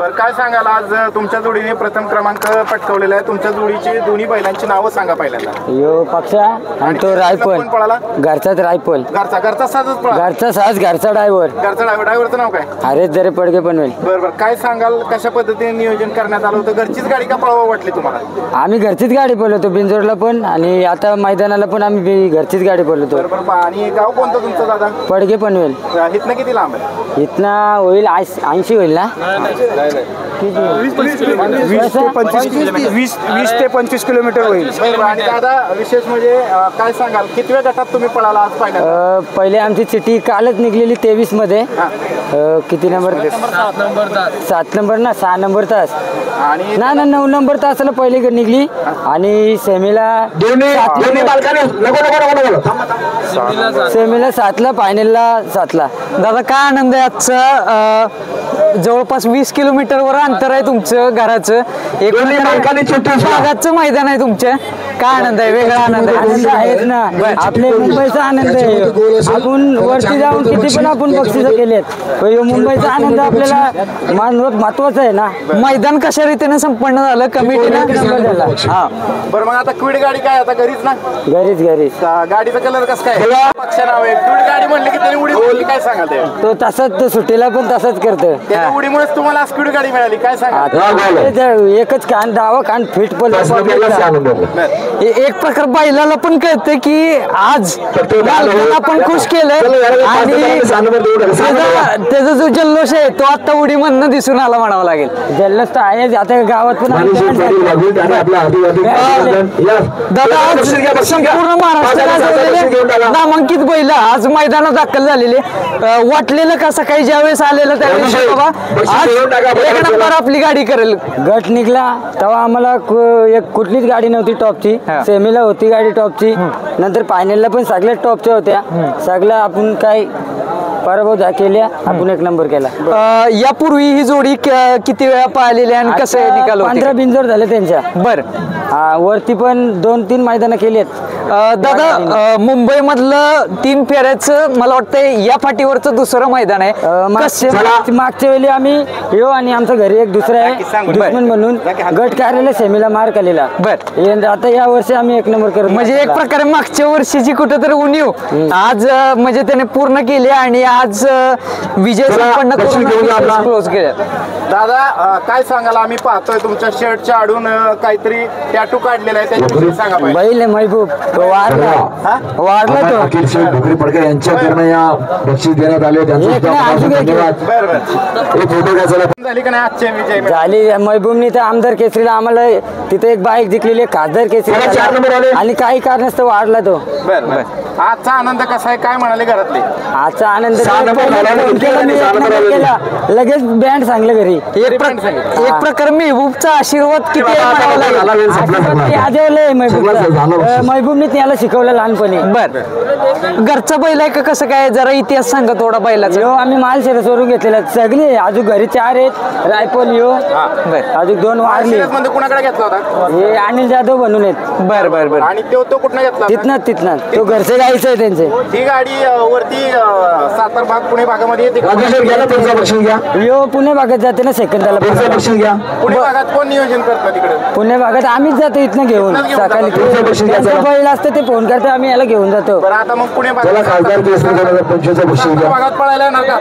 बरं काय सांगाल आज तुमच्या जोडीने प्रथम क्रमांक पटकावलेला आहे. तुमच्या जोडीची दोन्ही बैलांची नावं सांगा पहिल्यांदा. यो पक्षा आणि तो रायफल पळाला घरचाच रायफल घरचा साजच पळाला. घरचा साज घरचा ड्रायव्हरचं नाव काय? अरे जरे पडके पनवेल. बरं काय सांगाल कशा पद्धतीने नियोजन करण्यात आलं होतं? घरचीच गाडी का पळवा वाटली तुम्हाला? आम्ही घरचीच गाडी पळवतो बिंजोरला पण आणि आता मैदानाला पण आम्ही घरचीच गाडी पळवतो. बरोबर. आणि गाव कोणतं तुमचं दादा? पडके पनवेल. इथनं किती लांब आहे? इथनं होईल 80 होईल ना. 20 ते 25 किलोमीटर होईल. आणि दादा विशेष म्हणजे काय सांगाल कितव्या गटात तुम्ही पळाला आज पाहिलं? पहिले आमची चिठी कालच निघलेली 23 मध्ये. किती नंबर? 7 नंबर ना 6 नंबर तास आणि ना 9 नंबर तासाला पहिले निघली आणि सेमीला 7ला फायनलला 7ला. दादा काय आनंद आहे आजचा. जवळपास 20 किलोमीटरवर अंतर आहे तुमचं घराचं. एक भागाचं मैदान आहे तुमच्या. काय आनंद आहे? वेगळा आनंद आहेत ना. आपले मुंबईचा आनंद आहे. आपण वरती जाऊन किती पण आपण बक्षीस केलेत मुंबईचा आनंद आपल्याला महत्वाचा आहे ना. मैदान कशा रीतीने संपन्न झालं कमिटीने झाला. हा बरं मग आता क्विड गाडी काय आता घरीच ना? घरीच गाडीचा कलर कसं काय? पक्ष नाव आहे क्विड गाडी म्हणली की त्याने उडी बोलली. काय सांगाल ते? तो तसाच तो सुट्टीला पण तसाच करतो. त्या उडीमुळेच तुम्हाला स्क्विड गाडी मिळाली. काय सांगाल? एकच कान डावा कान फिट पण एक प्रकार बैलाला पण कळतं की आज आपण खुश केलं आणि त्याचा जो जल्लोष आहे तो आता उडी मधनं दिसून आला म्हणावं लागेल. जल्लोष तर आहे आता गावात पण. दादा आज संपूर्ण महाराष्ट्रात नामांकित बैल आज मैदानात दाखल झालेले. वाटलेलं का सकाळी ज्यावेळेस आलेलं त्यावेळेस बाबा आज एक नंबर आपली गाडी करेल. गट निघला तेव्हा आम्हाला एक कुठलीच गाडी नव्हती टॉपची. सेमीला होती गाडी टॉपची. नंतर फायनलला पण सगळ्या टॉपच्या होत्या. सगळ्या आपण काय पराभव केल्या. आपण एक नंबर केला. यापूर्वी ही जोडी किती वेळा पाहिलेली आणि कसं निकाल? 15 बिंजोर झाले त्यांच्या. बर वरती पण 2-3 मैदान केलेत. दादा मुंबई मधलं 3 फेऱ्याचं मला वाटतं या फाटीवरचं दुसरं मैदान आहे. मागच्या वेळी आम्ही आणि आमच्या घरी एक दुसरा आहे दुश्मन म्हणून गट कार्यालय सेमीला मार केलेला. बर आता या वर्षी आम्ही एक नंबर करतो. म्हणजे एक प्रकारे मागच्या वर्षीची कुठेतरी उणीव आज म्हणजे त्याने पूर्ण केली आणि आज विजय संपन्न करून क्लोज केला. दादा काय सांगाल? आम्ही पाहतोय तुमच्या शर्टच्या आडून काहीतरी टॅटू काढलेला आहे त्याच्याविषयी सांगा. बैल महबूब तो वारला तो ढोकरी पडकर यांच्याकडनं या बक्षीस देण्यात आले. झाली का नाही आजच्या विजय? झाली. महबूबनी तर आमदार केसरीला आम्हाला तिथे एक बाईक जिंकलेली खासदार केसरी आणि काही कारणास्तव वाढला तो. आजचा आनंद कसा आहे? काय म्हणाले घरातले? आजचा आनंद केला लगेच बँड सांगलं घरी. एक प्रकारे महबूबचा आशीर्वाद किती आजवलंय महबूबने त्याला शिकवलं लहानपणी. बर घरचा बैल आहे का कसं काय? जरा इतिहास सांगा थोडा बैलाचा. आम्ही मालशिरसवरून घेतलेला सगळे. अजून घरी 4 आहेत. रायफल अजून 2 वारली. कुणाकडे घेतला होता? हे अनिल जाधव बनून आहेत. बर बर बर. आणि तो कुठनं घेतला? तिथनं तो घरचे गायचं आहे त्यांचे. ही गाडी वरती सातारा भाग पुणे भागामध्ये येते. पुणे भागात जाते ना सेकंदाला. पुणे भागात कोण नियोजन करतं तिकडे? पुणे भागात आम्हीच जातो इथनं घेऊन. सकाळी बैल असतं ते फोन करतो आम्ही याला घेऊन जातो. बरं आता मग पुणे भागात पळायला येणार का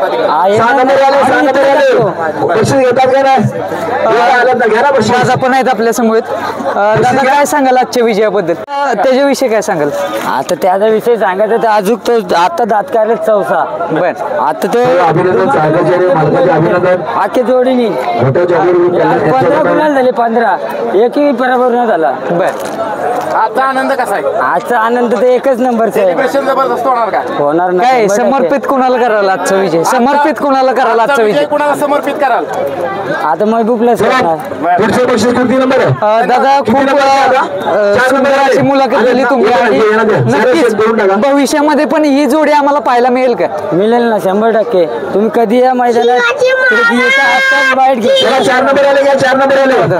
आता पण आहेत आपल्या समोर. दादा काय सांगाल आजच्या विजयाबद्दल? त्याच्याविषयी काय सांगाल? आता त्याचा विषय सांगायचा तर अजून तो आता दात काढले 14. बर आता तो आखे जोडीनी 15 गुलाल झाले. 15 एकही पराभव न झाला. बर आजचा आनंद कसा आहे? आजचा आनंद तर एकच नंबरचा आहे. जबरदस्त होणार का? होणार काय समर्पित कोणाला कराल आजचा विजय? समर्पित कोणाला कराल आजचा विजय? कोणाला समर्पित कराल? आता महबूबला दादा खूप सुंदर अशी मुलाखत दिली तुम्ही आणि नक्कीच भविष्यामध्ये पण ही जोडी आम्हाला पाहायला मिळेल का? मिळेल ना 100%. तुम्ही कधी या मैदानात बाईट घ्या. 4 नंबर आले.